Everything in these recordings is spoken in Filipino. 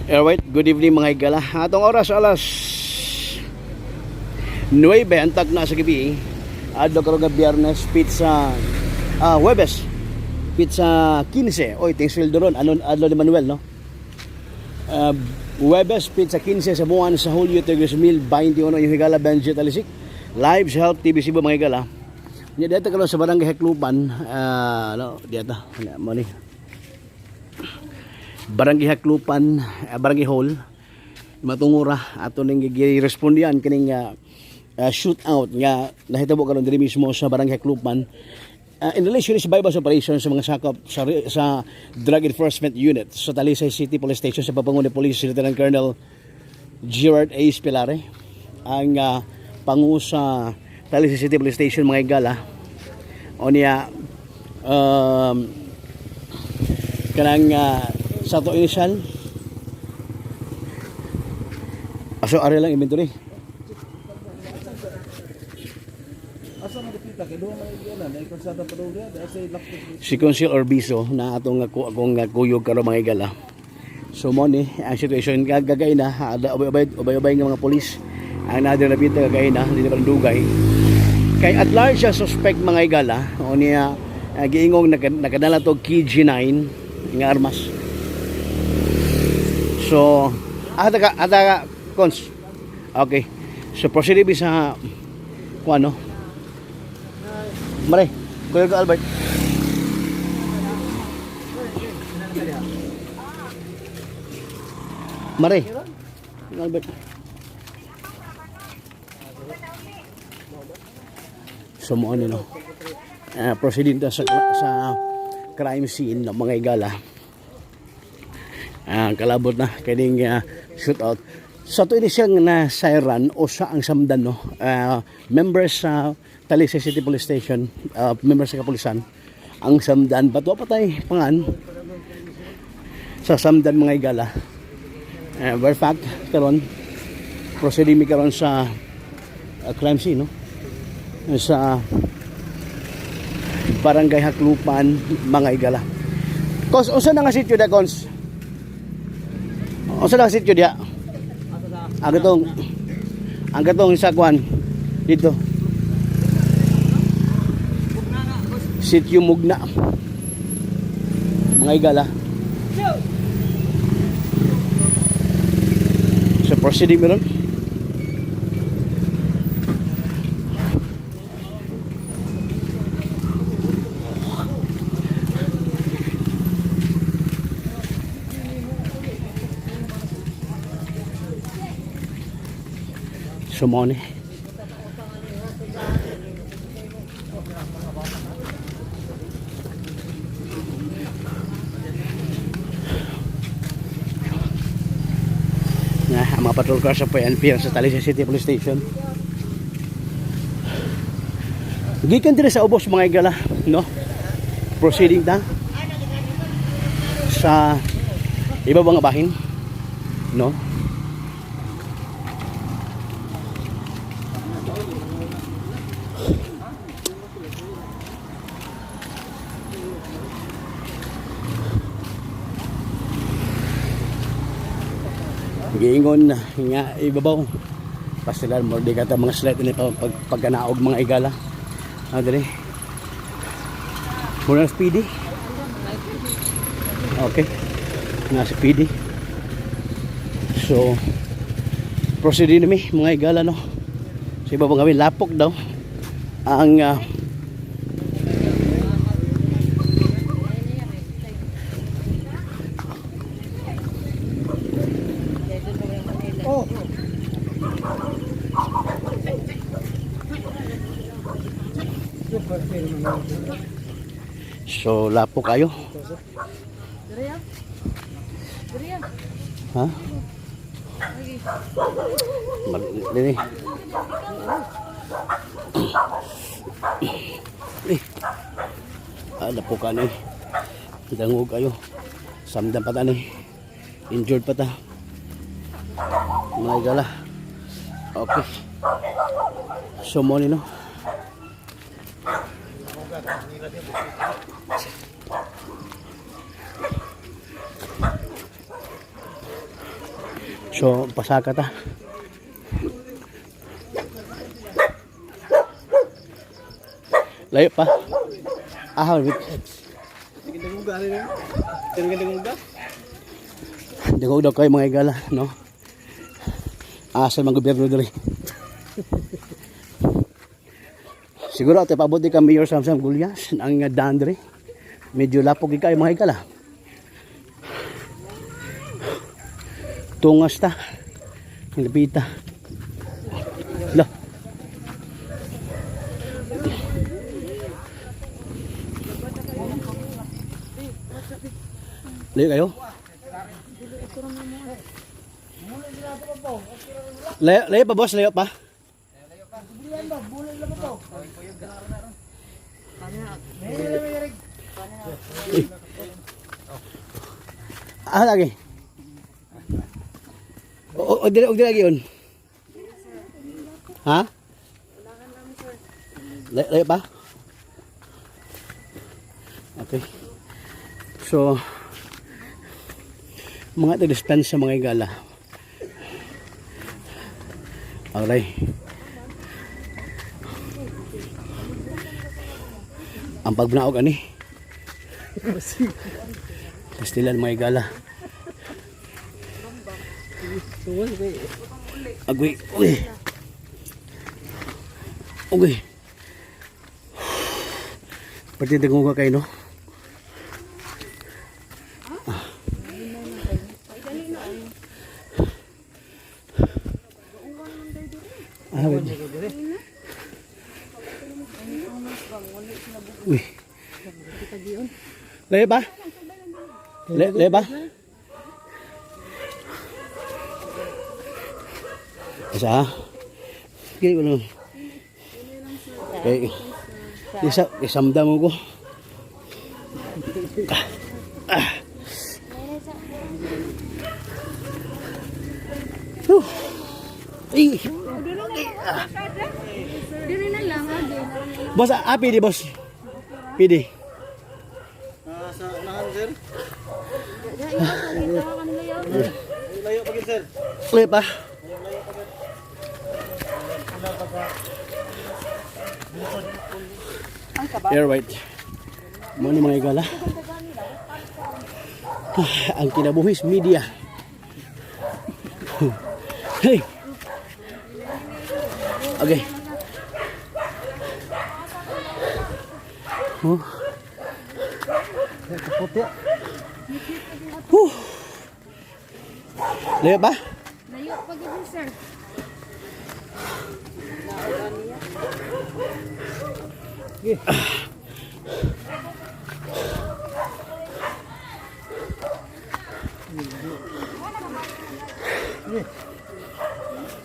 Alright, good evening mga higala. Atong oras alas 9 antag na sa gabi. Adlaw karon nga Biyernes pizza Huwebes pizza 15. Oy, ting sweldo ron adlaw ni Manuel no. Huwebes pizza 15 sa buwan sa Julio 2021 yung higala Benji Talisik. Live sa Health TV Cebu mga higala. Nya dito karon sa Barangay Haklupan, no, dito mo ni. Barangay Haklupan, Barangay Hall matungura ato ning gi-respondian kining shootout nga nahitabo karon diri mismo sa Barangay Haklupan in relation sa bypass operations sa mga sakop sa Drug Enforcement Unit sa Talisay City Police Station sa papangunan ni Police Lieutenant Colonel Gerard A. Spilare ang pangu sa Talisay City Police Station mga higala o niya kanang sa to initial aso ari lang inventory si Consul Orbiso na atong akong kuyog karon mga higala. So mo ni ang situation gagay na ubay-ubay nga mga pulis ang nadir na bita gagay na dili pa dugay kay at large siya suspect mga higala o niya giingong nakadala to KG9 nga armas. So, ada cons. Okay. So proceed sa kung ano. Mare, Kuya Albert. Mare. Albert. So mo ano no. Proceeding sa crime scene ng mga higala. Kalabot na kining shootout sa to ini siyang na siren o sa ang samdan no members sa Talisay City Police Station members sa kapulisan ang samdan bato patay pangan sa samdan mga higala very fact karon proceeding mi karon sa crime scene no sa Barangay Haklupan mga higala cause usa na nga sitio da cons. O sa lang sityo diya? Ang gatong sa kwan dito. Sityo Mugna. Mga higala. So proceeding meron. Sumone. Nah, ang mga patrol cars sa PNP sa Talisay City Police Station. Gikan dire sa ubos mga higala, no? Proceeding ta sa iba bang bahin, no? Giingon nga ibabaw pastilan mo di kata mga slide ni pagkanaog mga higala dali muna speedy okay nga speedy so proceed din mi mga higala no sa ibabaw kami lapok daw ang so lapo kayo ha dini lapo ka na dangog kayo samdan pa ta ni injured pa ta mga higala okay so mo ni no So, pasaka ta. Layo pa. Wait. Dagog daw kayo mga igala, no? Asal mga gobyerno diri. Siguro ate pabuti ka Mayor Samsam Gulyas ang daan diri. Medyo lapog kayo mga igala. Tungas ta. Lapita. Lo. Layo kayo? Layo pa boss, layo pa. Lagi. O dili lagi yun. Ha? Layo pa? Okay. So, mga dispense sa mga igala. Okay. Ang pagbanaog ani. Pastilan mga igala. Agwi, uy. Uy. Pati dengung ka kayo, no? Uy. Layo ba? Layo ba? Isa. Okay, wala. Okay. Isamda mo ko. Diri na lang Boss, pidi boss. Pidi. Sa nahan sir. Layo pa sir. Layo pa. Air white. Mo ni mga igala. Ang kinabuhis media. Hey. Okay. Layo ba? Layo pa gid sir.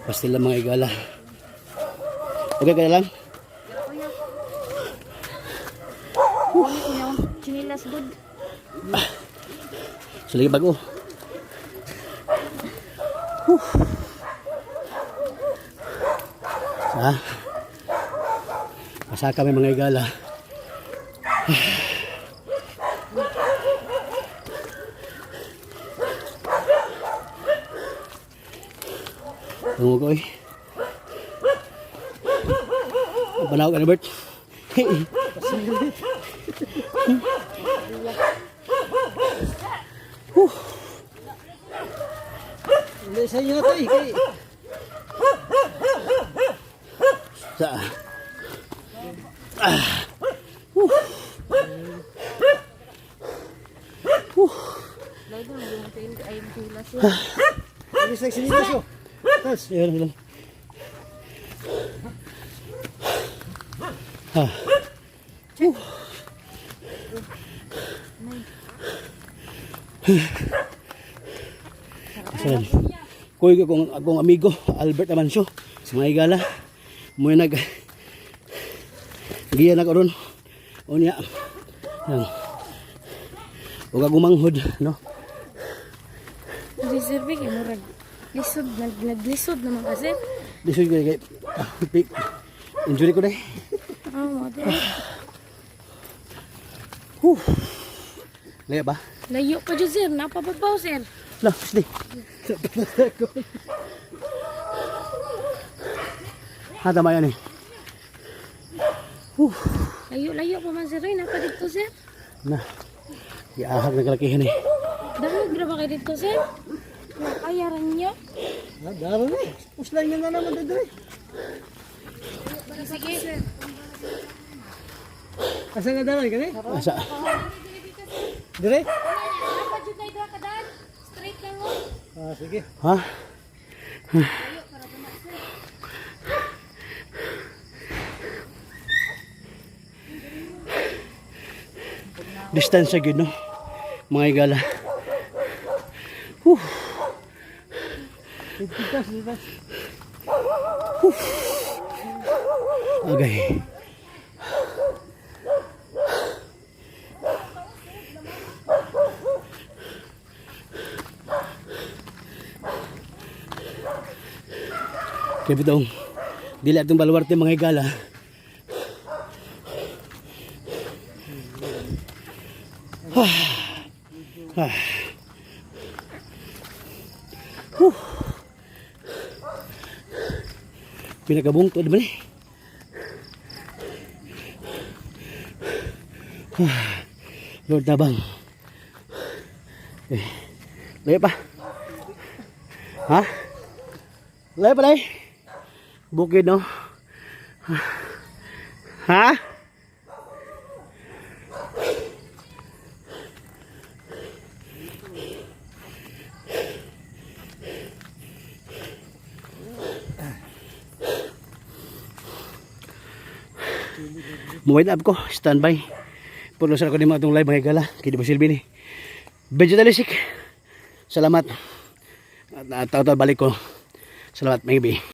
Pasti lang mga igala. Okay ka lang? Chinilas good. Sige bago. Masa kami mga igala. Tunggu ko eh. Panaw ka na Bert. Hindi sa inyo to eh. Sa. Layo na yung tail ay tulas. Hindi sa sinilas yo. Tas, yun. Kuy ko kung akong amigo Albert Amancio sa mga igala mo nag giya na karon unya ug gumanghod no Reserve kay murag lisod naglisod naman kasi. lisod ko kay pick injury ko dai Mo din. layo ba Layo pa jud sir, napababaw sir. Lah, pasti. Tama yan eh. Layo-layo pa man sir. Ay, napa dito sir. Na. Iahag na kalakihan eh. Dahil graba kayo dito sir. Nakayaran niyo. Daro na. Puslay nga na naman dito eh. Sige. Asa nga daroy ka eh? Asa? Dire? Napa dyan kayo doon kadaan. Straight lang mo. Sige. Ha? Distansya gyud no. Mga igala. Titas, titas. Agay. Kaya bitong dili atong baluarte mga igala. Pinakabungtod ba ni? Lord tabang. Layo pa. Ha? Layo pa day. Bukid no? Ha? Muwait up ko, standby. Puno sa ako ni mga itong live mga gala. Kaya di ba silbi ni Vegetalisik. Salamat. At balik ko. Salamat mga ibi.